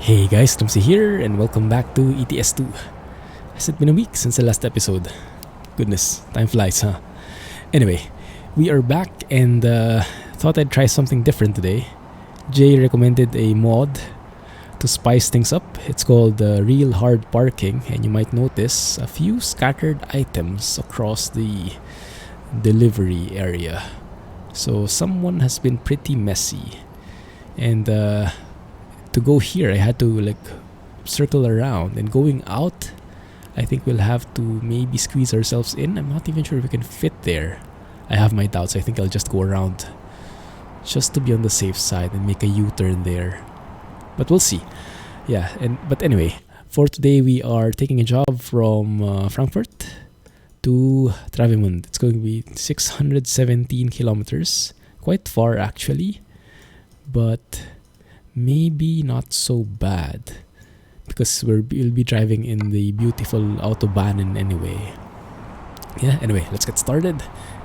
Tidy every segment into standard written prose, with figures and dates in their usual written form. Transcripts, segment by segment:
Hey guys, Clumsy here, and welcome back to ETS2. Has it been a week since the last episode? Goodness, time flies, huh? Anyway, we are back and thought I'd try something different today. Jay recommended a mod to spice things up. It's called Real Hard Parking, and you might notice a few scattered items across the delivery area. So someone has been pretty messy. And to go here, I had to circle around, and going out, I think we'll have to maybe squeeze ourselves in. I'm not even sure if we can fit there. I have my doubts. I think I'll just go around just to be on the safe side and make a U-turn there. But we'll see. Yeah, but anyway, for today we are taking a job from Frankfurt to Travemünde. It's going to be 617 kilometers. Quite far actually, but maybe not so bad because we'll be driving in the beautiful Autobahnen anyway. Yeah, anyway, let's get started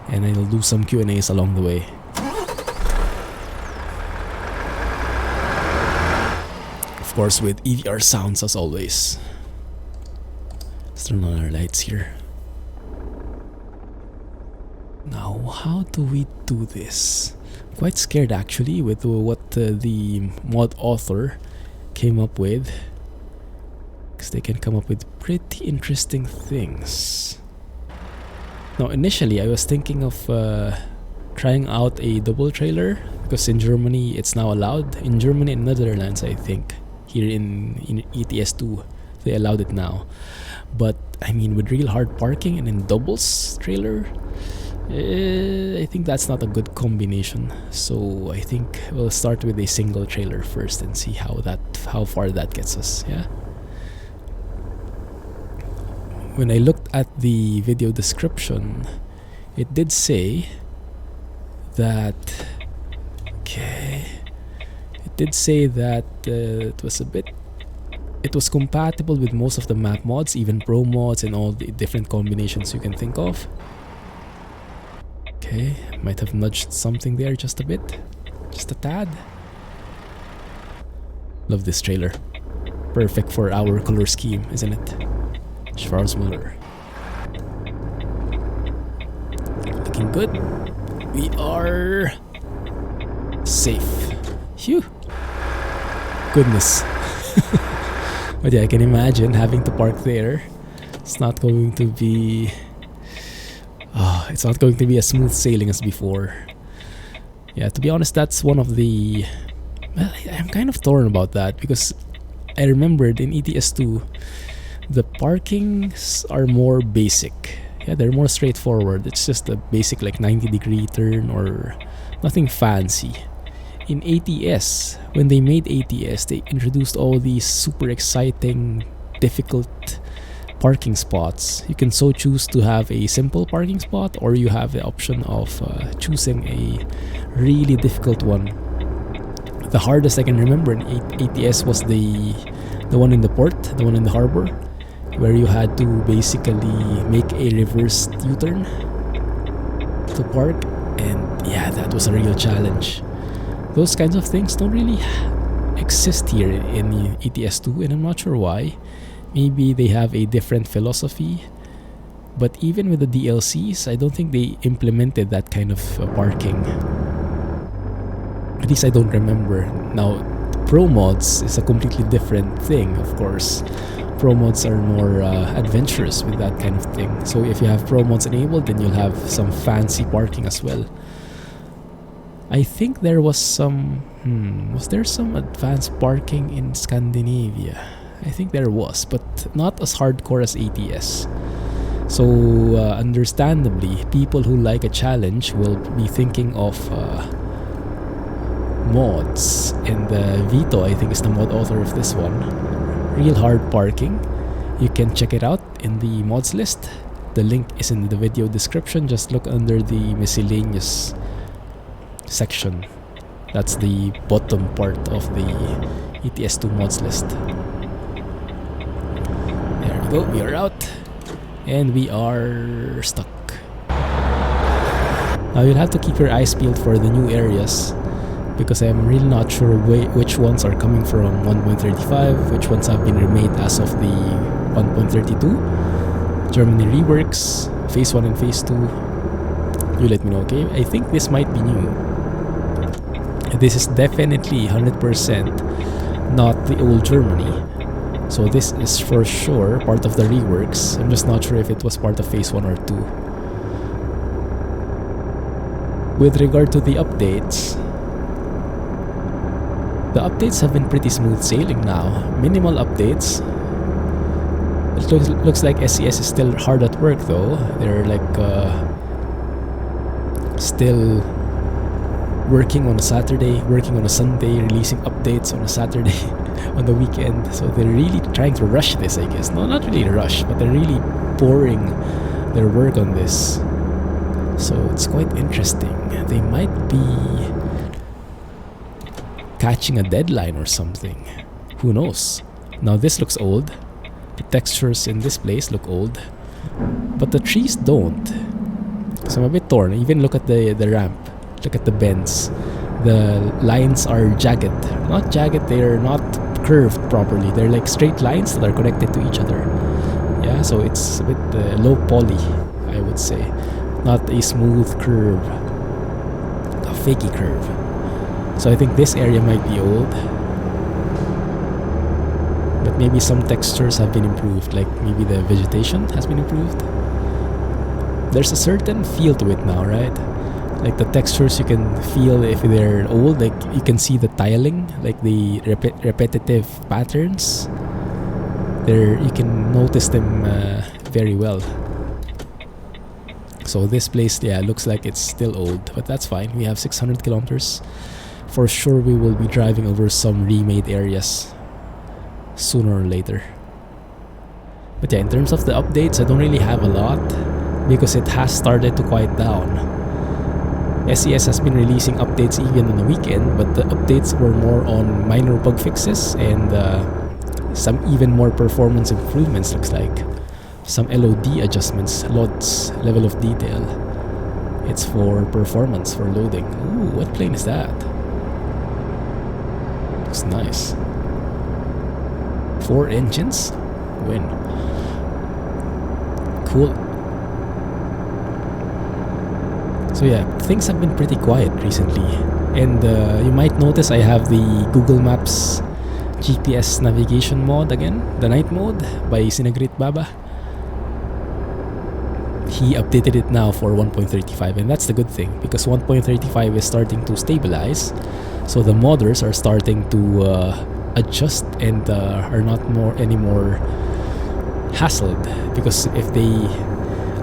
and I'll do some Q&As along the way. Of course, with EVR sounds as always. Let's turn on our lights here. Now, how do we do this? Quite scared actually with what the mod author came up with, because they can come up with pretty interesting things. Now initially I was thinking of trying out a double trailer, because in Germany it's now allowed. In Germany and Netherlands, I think, here in ETS2 they allowed it now. But I mean, with real hard parking and in doubles trailer, I think that's not a good combination. So I think we'll start with a single trailer first and see how far that gets us. Yeah. When I looked at the video description, it did say that it was compatible with most of the map mods, even pro mods and all the different combinations you can think of. Okay, might have nudged something there just a bit, just a tad. Love this trailer. Perfect for our color scheme, isn't it? Schwarzmuller. Looking good. We are safe. Phew. Goodness. But yeah, I can imagine having to park there. It's not going to be as smooth sailing as before. Yeah, to be honest, that's one of the... Well, I'm kind of torn about that, because I remembered in ETS2, the parkings are more basic. Yeah, they're more straightforward. It's just a basic 90-degree turn or nothing fancy. In ATS, when they made ATS, they introduced all these super exciting, difficult parking spots. You can so choose to have a simple parking spot, or you have the option of choosing a really difficult one. The hardest I can remember in ATS was the one in the port, the one in the harbor, where you had to basically make a reversed U-turn to park, and yeah, that was a real challenge. Those kinds of things don't really exist here in ETS2, and I'm not sure why. Maybe they have a different philosophy, but even with the DLCs, I don't think they implemented that kind of parking. At least I don't remember. Now, pro mods is a completely different thing, of course. Pro mods are more adventurous with that kind of thing. So if you have pro mods enabled, then you'll have some fancy parking as well. I think there was some... was there some advanced parking in Scandinavia? I think there was, but not as hardcore as ATS. So understandably, people who like a challenge will be thinking of mods. And Vito, I think, is the mod author of this one. Real hard parking. You can check it out in the mods list. The link is in the video description. Just look under the miscellaneous section. That's the bottom part of the ETS2 mods list. There we go, we are out, and we are stuck. Now you'll have to keep your eyes peeled for the new areas, because I'm really not sure which ones are coming from 1.35, which ones have been remade as of the 1.32. Germany reworks, phase 1 and phase 2. You let me know, okay? I think this might be new. This is definitely 100% not the old Germany. So this is for sure part of the reworks. I'm just not sure if it was part of phase 1 or 2. With regard to the updates have been pretty smooth sailing now. Minimal updates. It looks like SCS is still hard at work though. They're like still working on a Saturday, working on a Sunday, releasing updates on a Saturday on the weekend. So they're really trying to rush this, I guess. No, not really rush, but they're really pouring their work on this. So it's quite interesting. They might be catching a deadline or something. Who knows? Now this looks old. The textures in this place look old, but the trees don't. So I'm a bit torn. Even look at the ramp. Look at the bends. The lines are jagged. Not jagged, they're not curved properly. They're like straight lines that are connected to each other. Yeah, so it's a bit low poly, I would say. Not a smooth curve. A fakey curve. So I think this area might be old. But maybe some textures have been improved. Like maybe the vegetation has been improved. There's a certain feel to it now, right? Like the textures you can feel if they're old. Like you can see the tiling, like the repetitive patterns. You can notice them very well. So this place, yeah, looks like it's still old, but that's fine. We have 600 kilometers. For sure we will be driving over some remade areas sooner or later. But yeah, in terms of the updates, I don't really have a lot because it has started to quiet down. SCS has been releasing updates even on the weekend, but the updates were more on minor bug fixes and some even more performance improvements, looks like. Some LOD adjustments, LODs, level of detail. It's for performance, for loading. Ooh, what plane is that? Looks nice. 4 engines? Win. Cool. So yeah, things have been pretty quiet recently. And you might notice I have the Google Maps GPS navigation mod again. The night mode by Sinagrit Baba. He updated it now for 1.35, and that's the good thing because 1.35 is starting to stabilize. So the modders are starting to adjust and are not anymore hassled, because if they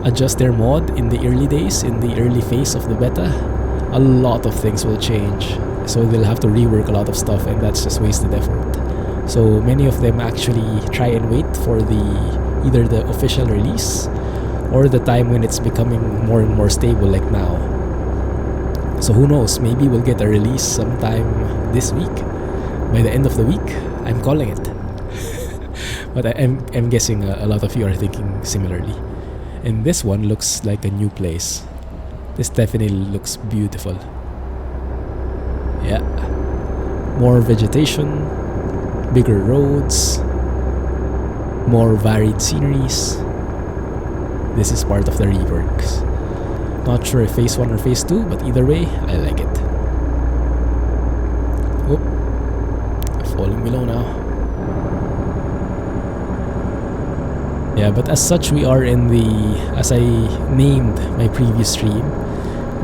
adjust their mod in the early days, in the early phase of the beta, a lot of things will change. So they'll have to rework a lot of stuff, and that's just wasted effort. So many of them actually try and wait for either the official release or the time when it's becoming more and more stable, like now. So who knows, maybe we'll get a release sometime this week. By the end of the week, I'm calling it. But I'm guessing a lot of you are thinking similarly. And this one looks like a new place. This definitely looks beautiful. Yeah. More vegetation, bigger roads, more varied sceneries. This is part of the reworks. Not sure if phase 1 or phase 2, but either way, I like it. Oh, falling below now. Yeah, but as such, we are in as I named my previous stream,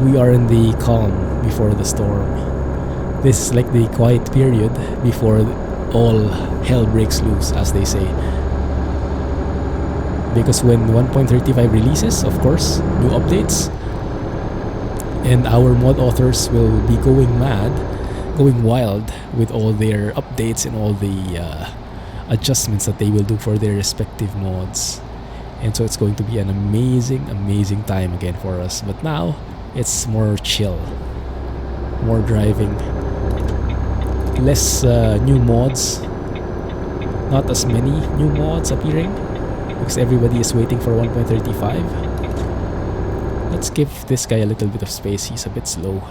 we are in the calm before the storm. This is like the quiet period before all hell breaks loose, as they say. Because when 1.35 releases, of course, new updates, and our mod authors will be going mad, going wild with all their updates and all the adjustments that they will do for their respective mods. And so it's going to be an amazing, amazing time again for us. But now, it's more chill, more driving, less new mods, not as many new mods appearing, because everybody is waiting for 1.35. Let's give this guy a little bit of space, he's a bit slow.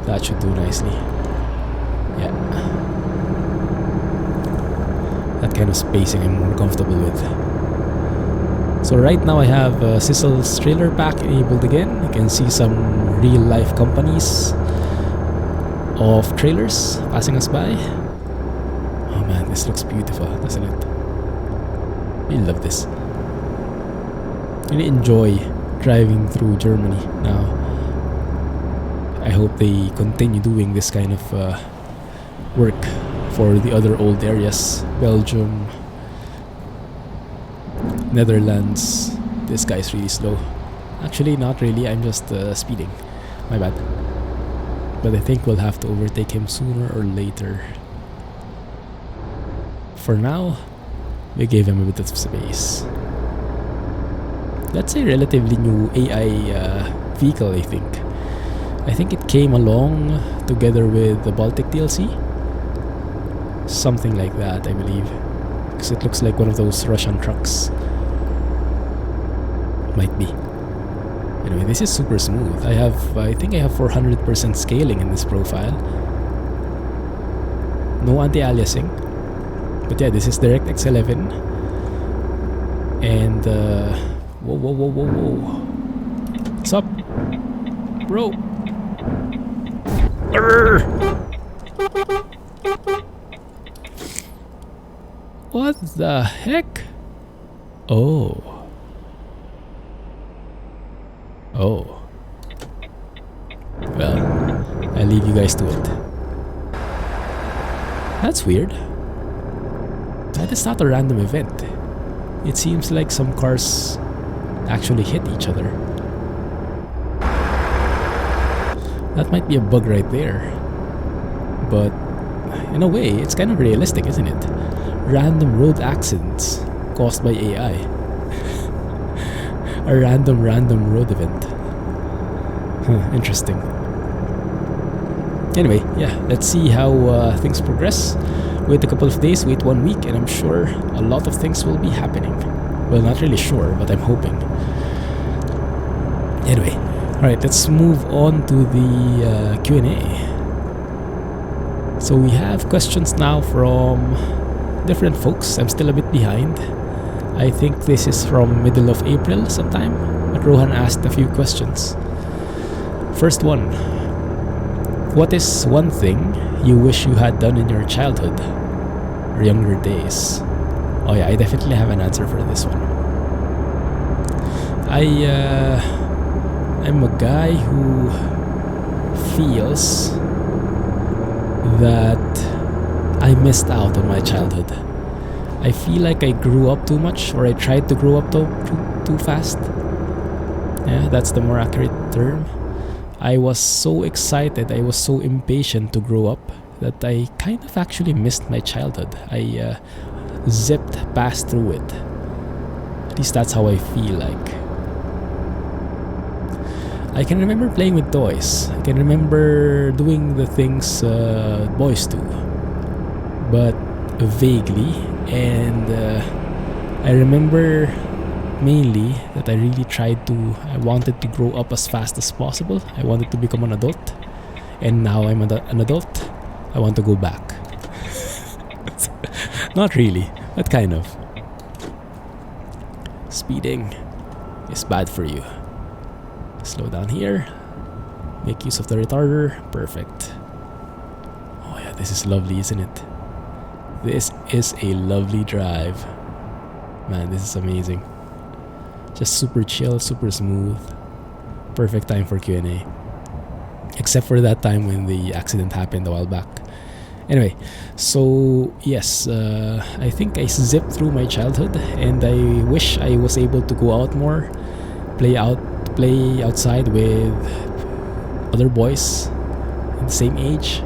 That should do nicely. Yeah. That kind of spacing I'm more comfortable with. So right now I have Sizzle's trailer pack enabled again. You can see some real life companies of trailers passing us by. Oh man, this looks beautiful, doesn't it? Really love this. Really enjoy driving through Germany now. I hope they continue doing this kind of work for the other old areas. Belgium, Netherlands. This guy's really slow. Actually, not really. I'm just speeding. My bad. But I think we'll have to overtake him sooner or later. For now, we gave him a bit of space. That's a relatively new AI vehicle, I think. I think it came along together with the Baltic DLC. Something like that, I believe. Because it looks like one of those Russian trucks. Might be. Anyway, this is super smooth. I think I have 400% scaling in this profile. No anti-aliasing. But yeah, this is DirectX 11. And whoa. What's up? Bro. Urgh. What the heck? Oh. Well, I'll leave you guys to it. That's weird. That is not a random event. It seems like some cars actually hit each other. That might be a bug right there. But in a way, it's kind of realistic, isn't it? Random road accidents caused by AI. A random road event. Interesting. Anyway, yeah, let's see how things progress. Wait a couple of days, wait 1 week, and I'm sure a lot of things will be happening. Well, not really sure, but I'm hoping. Anyway, alright, let's move on to the Q&A. So we have questions now from different folks. I'm still a bit behind. I think this is from middle of April sometime, but Rohan asked a few questions. First one. What is one thing you wish you had done in your childhood or younger days? Oh yeah, I definitely have an answer for this one. I'm a guy who feels that I missed out on my childhood. I feel like I grew up too much, or I tried to grow up too fast. Yeah, that's the more accurate term. I was so excited, I was so impatient to grow up that I kind of actually missed my childhood. I zipped past through it. At least that's how I feel like. I can remember playing with toys. I can remember doing the things boys do, but vaguely. And I remember mainly that I really I wanted to grow up as fast as possible. I wanted to become an adult, and now I'm an adult. I want to go back. Not really, but kind of. Speeding is bad for you. Slow down here. Make use of the retarder. Perfect. Oh yeah, this is lovely, isn't it? This is a lovely drive. Man, this is amazing. Just super chill, super smooth. Perfect time for Q&A. Except for that time when the accident happened a while back. Anyway, so yes, I think I zipped through my childhood, and I wish I was able to go out more, play outside with other boys in the same age,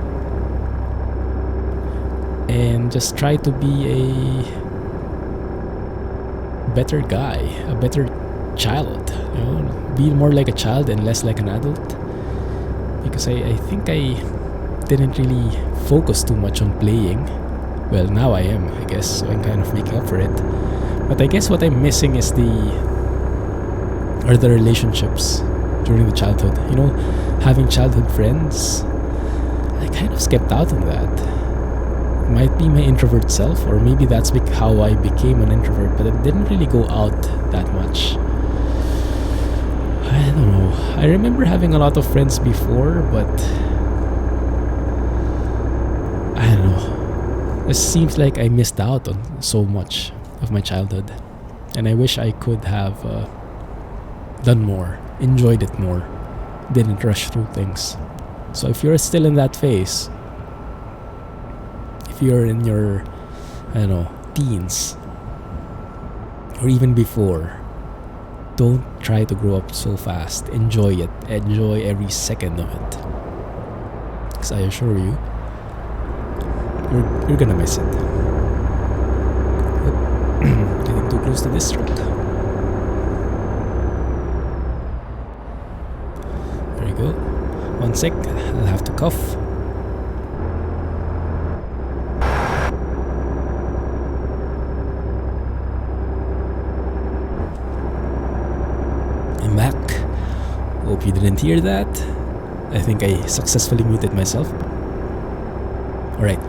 and just try to be a better guy, a better child, you know, be more like a child and less like an adult. Because I think I didn't really focus too much on playing. Well, now I am, I guess, so I'm kind of making up for it. But I guess what I'm missing is the relationships during the childhood. You know, having childhood friends, I kind of skipped out on that. It might be my introvert self, or maybe that's how I became an introvert, but I didn't really go out that much. I don't know. I remember having a lot of friends before, but I don't know. It seems like I missed out on so much of my childhood, and I wish I could have done more, enjoyed it more, didn't rush through things. So if you're still in that phase, if you're in your, I don't know, teens, or even before, don't try to grow up so fast. Enjoy it. Enjoy every second of it. Because I assure you, you're gonna miss it. Getting too close to this truck. There you go. 1 sec. I'll have to cough. I'm back. Hope you didn't hear that. I think I successfully muted myself. Alright.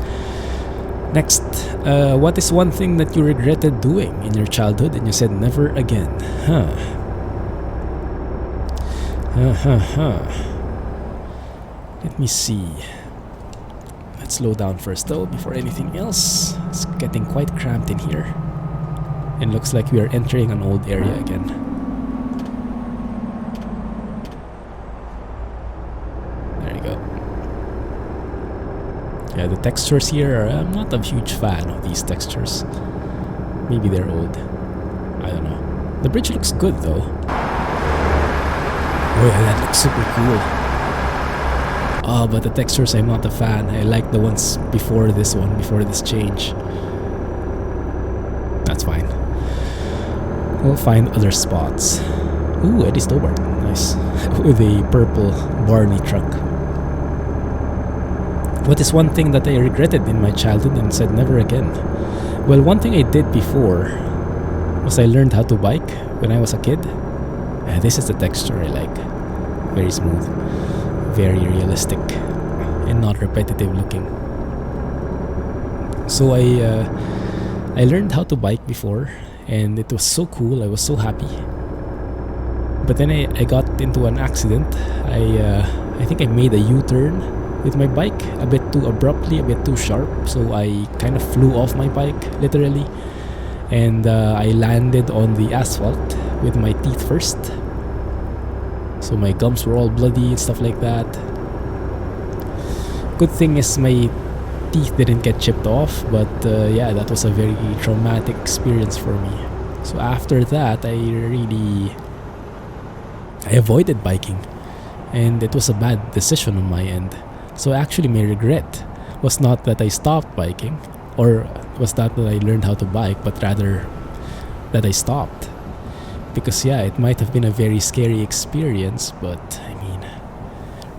Next, what is one thing that you regretted doing in your childhood and you said never again? Let me see. Let's slow down first though before anything else. It's getting quite cramped in here. And looks like we are entering an old area again. There you go. Yeah, the textures here are, I'm not a huge fan of these textures. Maybe they're old. I don't know. The bridge looks good though. Oh yeah, that looks super cool. Oh, but the textures I'm not a fan. I like the ones before this one, before this change. That's fine. We'll find other spots. Ooh, Eddie Stobart. Nice. With a purple Barney truck. What is one thing that I regretted in my childhood and said never again? Well, one thing I did before was I learned how to bike when I was a kid. This is the texture I like. Very smooth, very realistic, and not repetitive looking. So I learned how to bike before, and it was so cool. I was so happy. But then I got into an accident. I think I made a U-turn with my bike a bit too abruptly, a bit too sharp. So I kind of flew off my bike, literally. And I landed on the asphalt with my teeth first. So my gums were all bloody and stuff like that. Good thing is my teeth didn't get chipped off, but yeah, that was a very traumatic experience for me. So after that, I avoided biking, and it was a bad decision on my end. So actually my regret was not that I stopped biking, or was not that I learned how to bike, but rather that I stopped. Because yeah, it might have been a very scary experience, but I mean,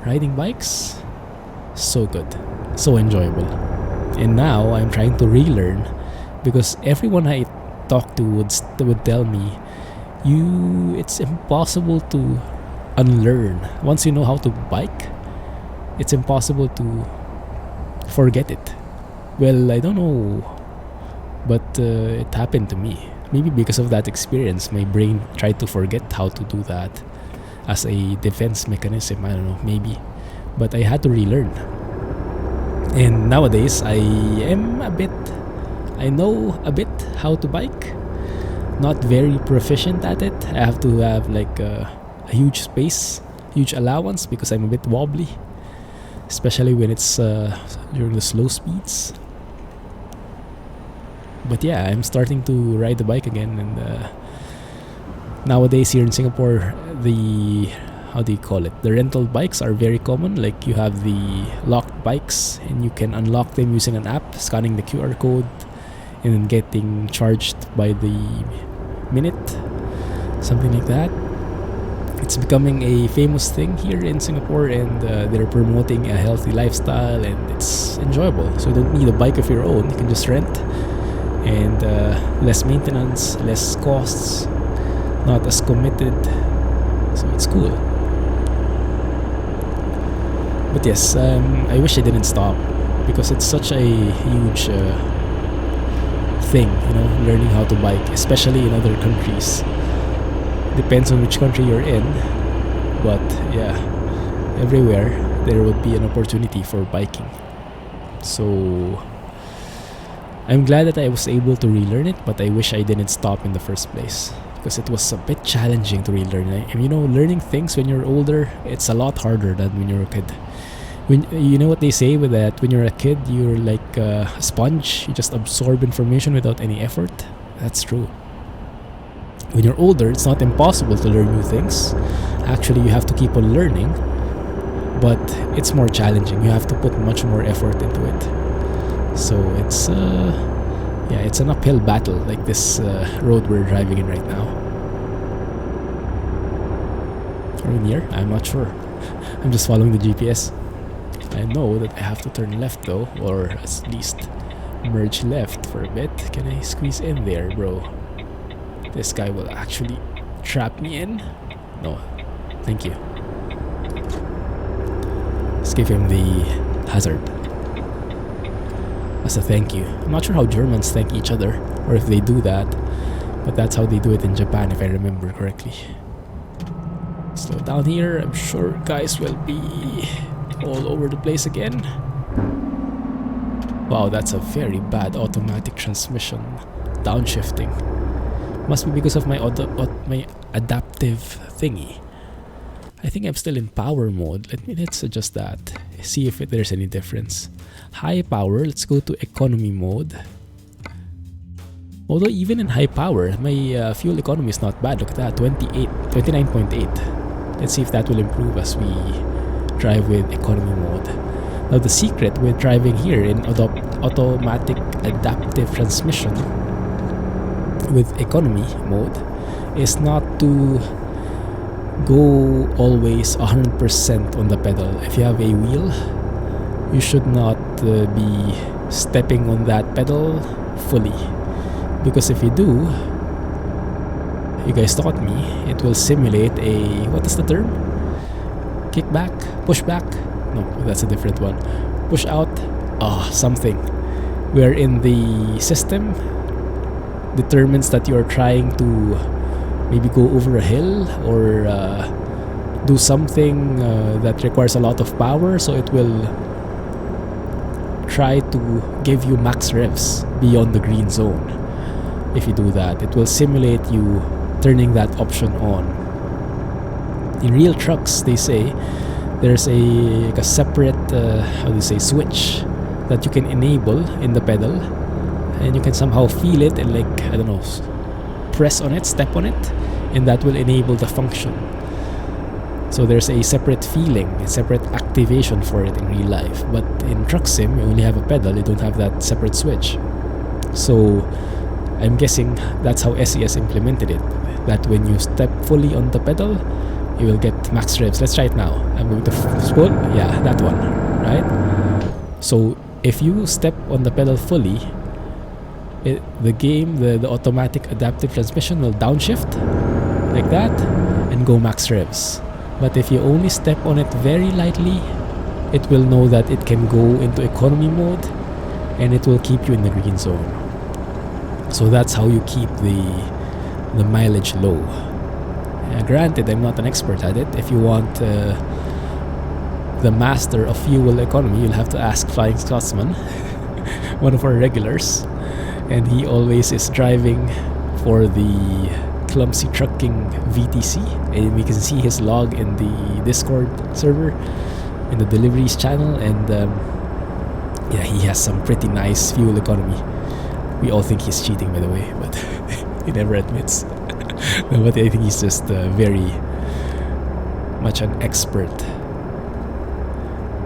riding bikes, so good, so enjoyable. And now I'm trying to relearn, because everyone I talk to would tell me, it's impossible to unlearn. Once you know how to bike, it's impossible to forget it. Well, I don't know, but it happened to me. Maybe because of that experience, my brain tried to forget how to do that as a defense mechanism. I don't know, maybe. But I had to relearn. And nowadays, I know a bit how to bike. Not very proficient at it. I have to have like a huge space, huge allowance, because I'm a bit wobbly. Especially when it's during the slow speeds. But yeah, I'm starting to ride the bike again, and nowadays here in Singapore, the rental bikes are very common. Like you have the locked bikes, and you can unlock them using an app, scanning the QR code, and then getting charged by the minute, something like that. It's becoming a famous thing here in Singapore, and they're promoting a healthy lifestyle, and it's enjoyable. So you don't need a bike of your own, you can just rent. And less maintenance, less costs, not as committed, so it's cool. But yes, I wish I didn't stop because it's such a huge thing, learning how to bike, especially in other countries. Depends on which country you're in, but yeah, everywhere there would be an opportunity for biking. So I'm glad that I was able to relearn it, but I wish I didn't stop in the first place because it was a bit challenging to relearn it. And learning things when you're older, it's a lot harder than when you're a kid. When you know what they say with that, when you're a kid, you're like a sponge. You just absorb information without any effort. That's true. When you're older, it's not impossible to learn new things. Actually, you have to keep on learning, but it's more challenging. You have to put much more effort into it. So it's it's an uphill battle, like this road we're driving in right now. Are we near? I'm not sure. I'm just following the GPS. I know that I have to turn left though, or at least merge left for a bit. Can I squeeze in there, bro? This guy will actually trap me in. No, thank you. Let's give him the hazard as a thank you. I'm not sure how Germans thank each other or if they do that, but that's how they do it in Japan if I remember correctly. Slow down here. I'm sure guys will be all over the place again. Wow, that's a very bad automatic transmission. Downshifting. Must be because of my adaptive thingy. I think I'm still in power mode. Let's adjust that. See if there's any difference. High power, let's go to economy mode. Although even in high power, my fuel economy is not bad. Look at that, 29.8. Let's see if that will improve as we drive with economy mode. Now the secret with driving here in automatic adaptive transmission with economy mode is not to go always 100% on the pedal. If you have a wheel, you should not be stepping on that pedal fully, because if you do, you guys taught me, it will simulate a, what is the term? Kickback? Pushback? No, that's a different one. Push out? Something wherein the system determines that you are trying to maybe go over a hill or do something that requires a lot of power, so it will try to give you max revs beyond the green zone. If you do that, it will simulate you turning that option on. In real trucks, they say there's a separate switch that you can enable in the pedal, and you can somehow feel it and press on it, step on it, and that will enable the function. So there's a separate feeling, a separate activation for it in real life. But in truck sim, you only have a pedal, you don't have that separate switch. So I'm guessing that's how SES implemented it, that when you step fully on the pedal, you will get max revs. Let's try it now. I'm going to spool. Yeah, that one, right? So if you step on the pedal fully, the automatic adaptive transmission will downshift like that and go max revs. But if you only step on it very lightly, it will know that it can go into economy mode and it will keep you in the green zone. So that's how you keep the mileage low. Granted, I'm not an expert at it. If you want the master of fuel economy, you'll have to ask Flying Scotsman, one of our regulars, and he always is driving for the Clumsy Trucking VTC, and we can see his log in the Discord server, in the deliveries channel, and he has some pretty nice fuel economy. We all think he's cheating, by the way, but he never admits. No, but I think he's just very much an expert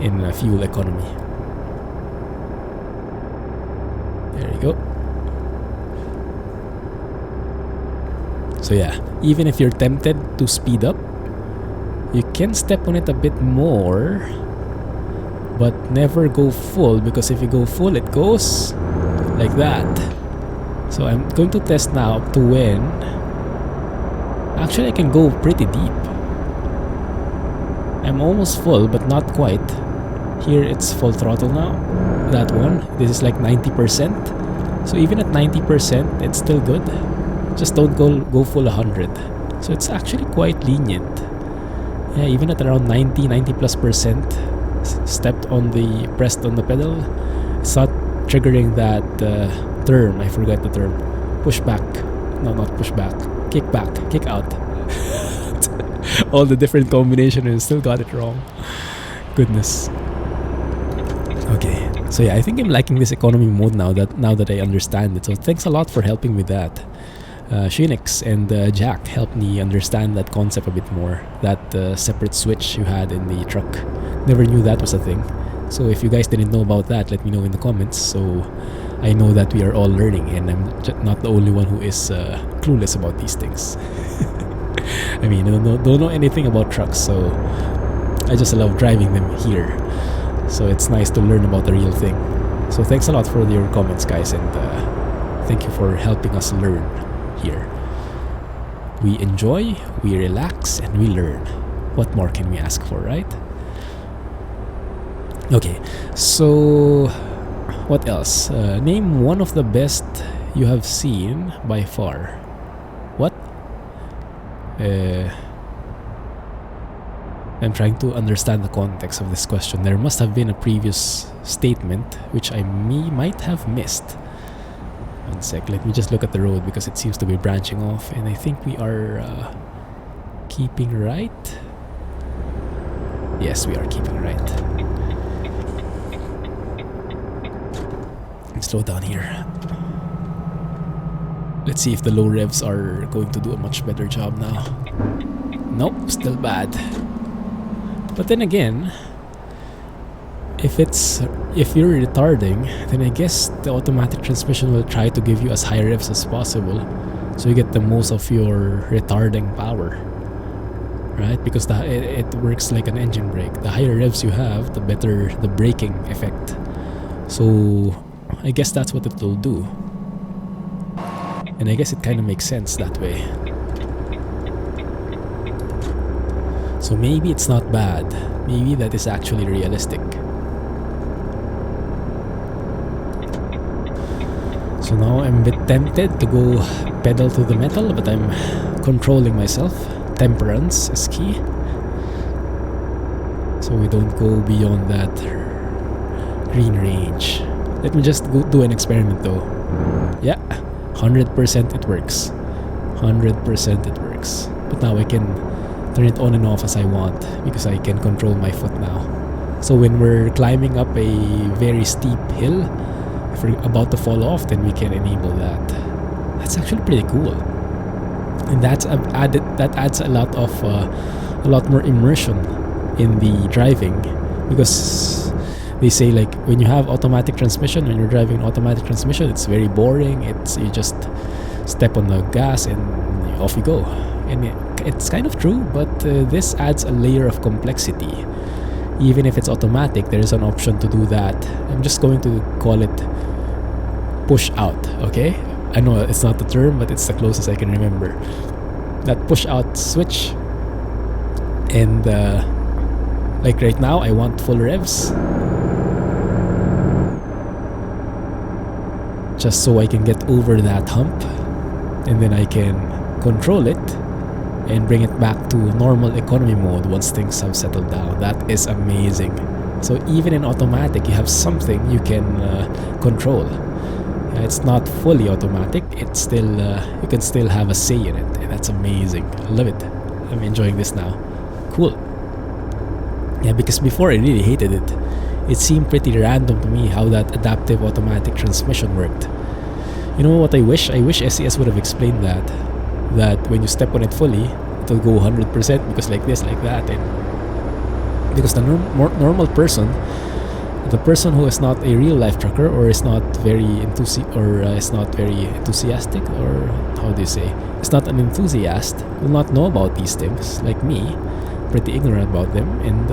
in fuel economy. There you go. So yeah, even if you're tempted to speed up, you can step on it a bit more, but never go full, because if you go full, it goes like that. So I'm going to test now up to when. Actually, I can go pretty deep. I'm almost full, but not quite. Here it's full throttle now. That one, this is like 90%. So even at 90%, it's still good. Just don't go full 100. So it's actually quite lenient. Yeah, even at around 90 plus percent, pressed on the pedal, it's not triggering that term. I forgot the term. Pushback. No, not pushback. Kick back. Kick out. All the different combinations and still got it wrong. Goodness. Okay, so yeah, I think I'm liking this economy mode now that I understand it. So thanks a lot for helping with that. Shinix and Jack helped me understand that concept a bit more. That separate switch you had in the truck. Never knew that was a thing. So if you guys didn't know about that, let me know in the comments. So I know that we are all learning, and I'm not the only one who is clueless about these things. I mean, I don't know anything about trucks, so I just love driving them here. So it's nice to learn about the real thing. So thanks a lot for your comments, guys, and thank you for helping us learn here. We enjoy, we relax, and we learn. What more can we ask for, right? Okay, so what else? Name one of the best you have seen by far. What? I'm trying to understand the context of this question. There must have been a previous statement which I might have missed. One sec, let me just look at the road because it seems to be branching off, and I think we are keeping right. Yes, we are keeping right. Slow down here. Let's see if the low revs are going to do a much better job now. Nope, still bad. But then again, if you're retarding, then I guess the automatic transmission will try to give you as high revs as possible, so you get the most of your retarding power, right? Because it works like an engine brake. The higher revs you have, the better the braking effect. So I guess that's what it will do, and I guess it kind of makes sense that way. So maybe it's not bad. Maybe that is actually realistic. So now I'm a bit tempted to go pedal to the metal, but I'm controlling myself. Temperance is key, so we don't go beyond that green range. Let me just go do an experiment though. Yeah, 100% it works. 100% it works. But now I can turn it on and off as I want because I can control my foot now. So when we're climbing up a very steep hill, if we're about to fall off, then we can enable that. That's actually pretty cool, and that adds a lot more immersion in the driving, because they say like when you have automatic transmission, when you're driving an automatic transmission, it's very boring. You just step on the gas and off you go, and it's kind of true, but this adds a layer of complexity. Even if it's automatic, there is an option to do that. I'm just going to call it push out, okay? I know it's not the term, but it's the closest I can remember. That push out switch, and like right now I want full revs, just so I can get over that hump, and then I can control it and bring it back to normal economy mode once things have settled down. That is amazing. So even in automatic, you have something you can control. It's not fully automatic. It's still you can still have a say in it, and that's amazing. I love it. I'm enjoying this now. Cool. Yeah, because before I really hated it. It seemed pretty random to me how that adaptive automatic transmission worked. You know what I wish? I wish SCS would have explained that when you step on it fully, it'll go 100% because like this, like that, and because the normal person, the person who is not a real life trucker or is not very enthusiastic, or how do you say, is not an enthusiast, will not know about these things like me, pretty ignorant about them, and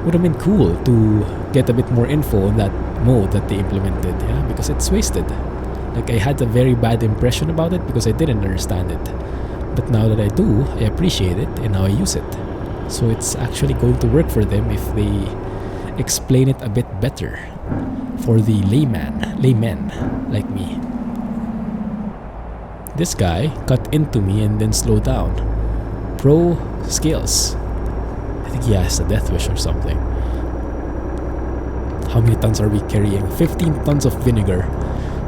would have been cool to get a bit more info on that mode that they implemented, yeah, because it's wasted. Like I had a very bad impression about it because I didn't understand it, but now that I do, I appreciate it and now I use it. So it's actually going to work for them if they explain it a bit better for the laymen like me. This guy cut into me and then slowed down. Pro skills. I think he has a death wish or something. How many tons are we carrying? 15 tons of vinegar.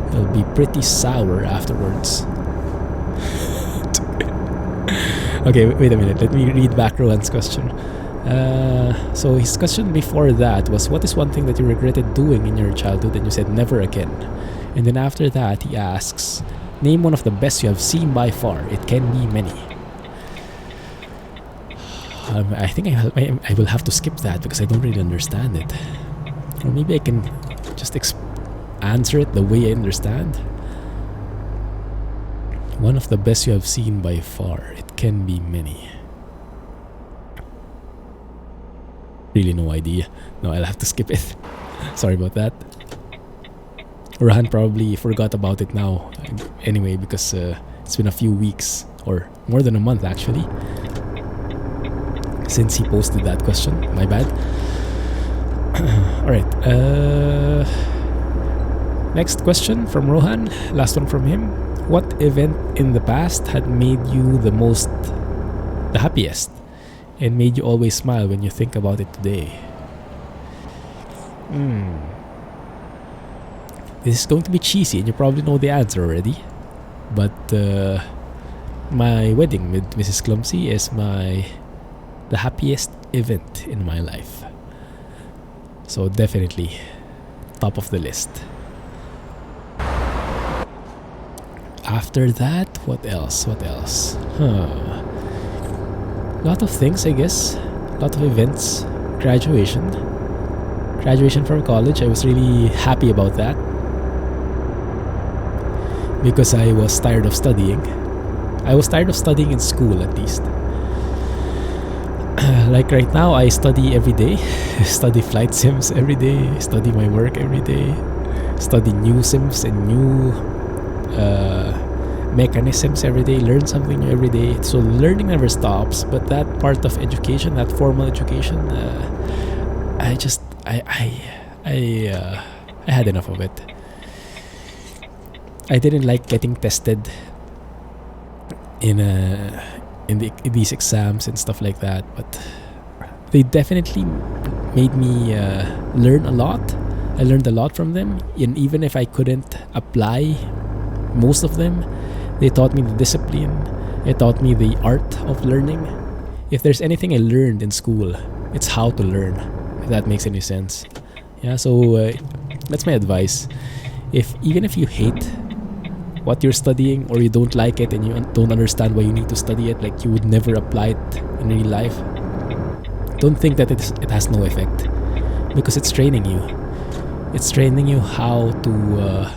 It'll be pretty sour afterwards. Okay, wait a minute. Let me read back Rohan's question. So his question before that was, what is one thing that you regretted doing in your childhood? And you said never again. And then after that he asks, name one of the best you have seen by far. It can be many. I think I will have to skip that because I don't really understand it. Or maybe I can just answer it the way I understand. One of the best you have seen by far. It can be many. Really no idea. No, I'll have to skip it. Sorry about that. Rohan probably forgot about it now. Anyway, because it's been a few weeks, or more than a month actually, since he posted that question. My bad. Alright. Next question from Rohan. Last one from him. What event in the past had made you the happiest, and made you always smile when you think about it today? This is going to be cheesy, and you probably know the answer already. But my wedding with Mrs. Clumsy is the happiest event in my life. So definitely top of the list. After that, what else? Lot of things, I guess. Lot of events. Graduation from college. I was really happy about that because I was tired of studying. I was tired of studying in school, at least. Like right now, I study every day. Study flight sims every day. Study my work every day. Study new sims and new mechanisms every day. Learn something new every day. So learning never stops. But that part of education, that formal education, I had enough of it. I didn't like getting tested in these exams and stuff like that, but they definitely made me learn a lot. I learned a lot from them, and even if I couldn't apply most of them, they taught me the discipline. They taught me the art of learning. If there's anything I learned in school, it's how to learn, if that makes any sense. Yeah, so that's my advice. Even if you hate what you're studying, or you don't like it and you don't understand why you need to study it, like you would never apply it in real life, don't think that it has no effect, because it's training you. It's training you how to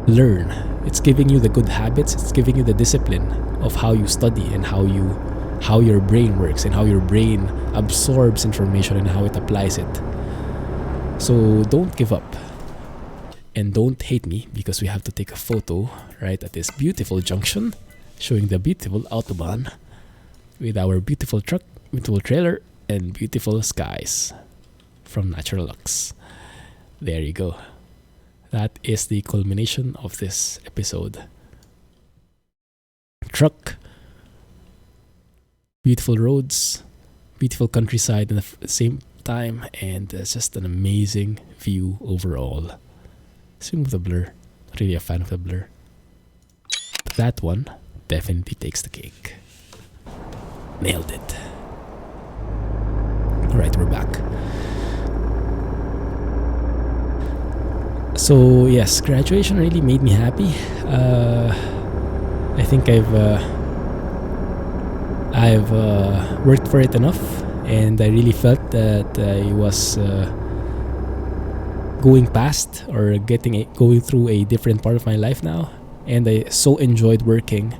learn. It's giving you the good habits. It's giving you the discipline of how you study and how your brain works and how your brain absorbs information and how it applies it. So don't give up. And don't hate me because we have to take a photo right at this beautiful junction showing the beautiful Autobahn with our beautiful truck, beautiful trailer, and beautiful skies from Natural Lux. There you go. That is the culmination of this episode. Truck, beautiful roads, beautiful countryside at the same time, and just an amazing view overall. Let's remove the blur. Not really a fan of the blur. But that one definitely takes the cake. Nailed it. Alright, we're back. So yes, graduation really made me happy. I think I've worked for it enough, and I really felt that I was going past or going through a different part of my life now, and I so enjoyed working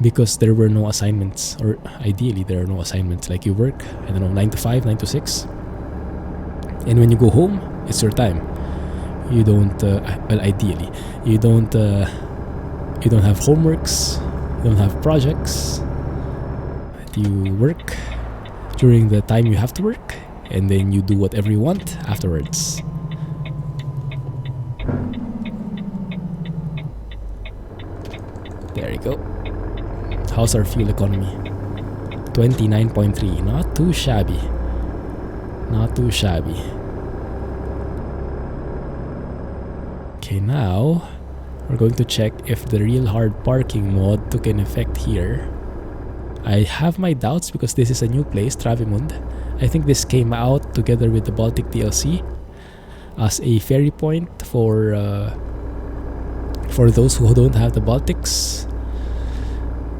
because there were no assignments, or ideally there are no assignments. Like you work, 9 to 5, 9 to 6, and when you go home, it's your time. You don't ideally you don't have homeworks, you don't have projects. You work during the time you have to work, and then you do whatever you want afterwards. There you go. How's our fuel economy? 29.3. Not too shabby. Not too shabby. Okay, now we're going to check if the real hard parking mod took an effect here. I have my doubts because this is a new place, Travemund. I think this came out together with the Baltic DLC as a ferry point for those who don't have the Baltics,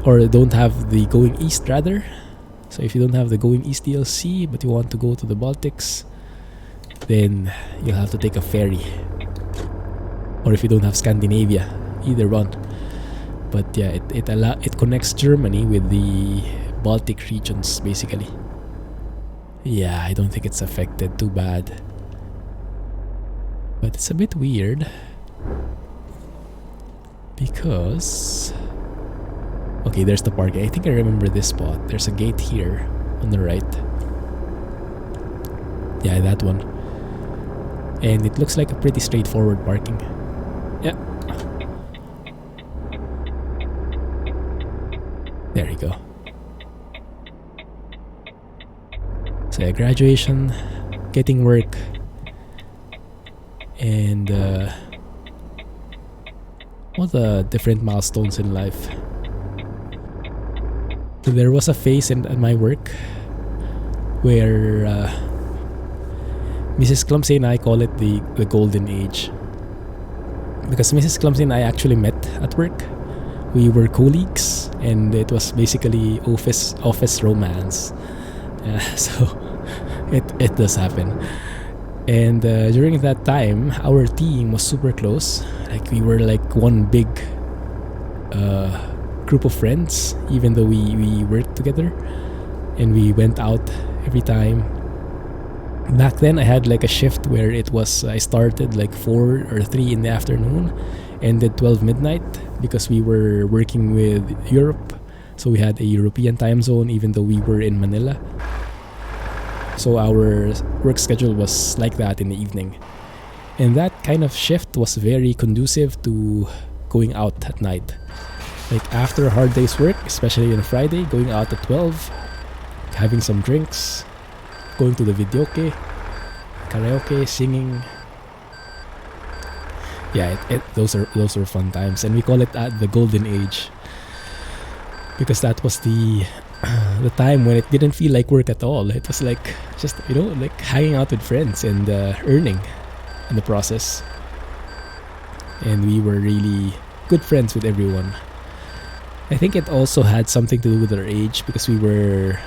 or don't have the Going East rather. So if you don't have the Going East DLC but you want to go to the Baltics, then you'll have to take a ferry. Or if you don't have Scandinavia, either one. But yeah, it connects Germany with the Baltic regions basically. Yeah, I don't think it's affected too bad. But it's a bit weird because okay, there's the parking. I think I remember this spot. There's a gate here on the right. Yeah, that one. And it looks like a pretty straightforward parking. Yeah. There you go. So yeah, graduation, getting work, and all the different milestones in life. So there was a phase in my work where Mrs. Clumsy and I call it the golden age, because Mrs. Clumsy and I actually met at work. We were colleagues, and it was basically office romance. So it does happen. And during that time, our team was super close. Like we were like one big group of friends, even though we worked together and we went out every time. Back then I had like a shift where it was I started like 4 or 3 in the afternoon, ended 12 midnight, because we were working with Europe, so we had a European time zone even though we were in Manila. So our work schedule was like that in the evening, and that kind of shift was very conducive to going out at night. Like after a hard day's work, especially on a Friday, going out at 12, having some drinks, going to the videoke, karaoke, singing. Yeah, those are fun times, and we call it the golden age because that was the time when it didn't feel like work at all. It was like just like hanging out with friends and earning in the process. And we were really good friends with everyone. I think it also had something to do with our age, because we were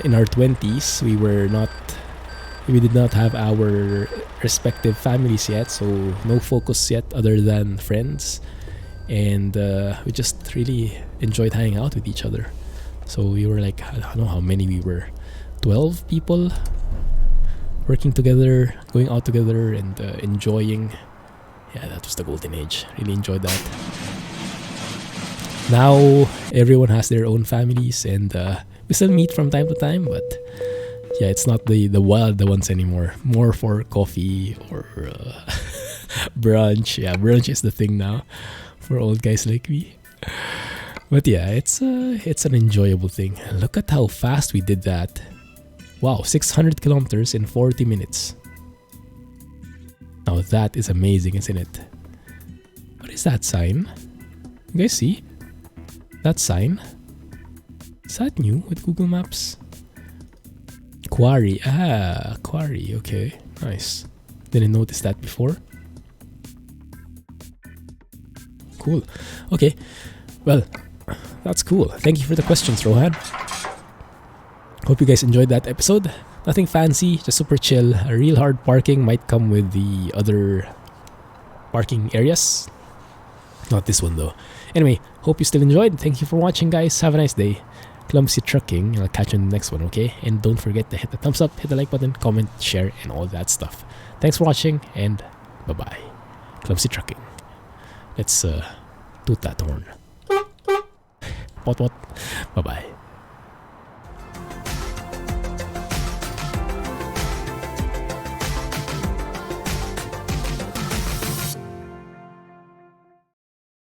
in our 20s. We did not have our respective families yet, so no focus yet other than friends, and we just really enjoyed hanging out with each other. So we were like, I don't know how many we were, 12 people working together, going out together, and enjoying. Yeah, that was the golden age. Really enjoyed that. Now everyone has their own families, and we still meet from time to time, but yeah, it's not the wild ones anymore. More for coffee or brunch. Yeah, brunch is the thing now for old guys like me. But yeah, it's an enjoyable thing. Look at how fast we did that. Wow, 600 kilometers in 40 minutes. Now that is amazing, isn't it? What is that sign? You guys see? That sign? Is that new with Google Maps? Quarry. Quarry. Okay, nice. Didn't notice that before. Cool. Okay, well, that's cool. Thank you for the questions, Rohan. Hope you guys enjoyed that episode. Nothing fancy, just super chill. A real hard parking might come with the other parking areas. Not this one though. Anyway, hope you still enjoyed. Thank you for watching, guys. Have a nice day. Clumsy Trucking. I'll catch you in the next one, okay? And don't forget to hit the thumbs up, hit the like button, comment, share, and all that stuff. Thanks for watching, and bye-bye. Clumsy Trucking. Let's toot that horn. What? Bye-bye.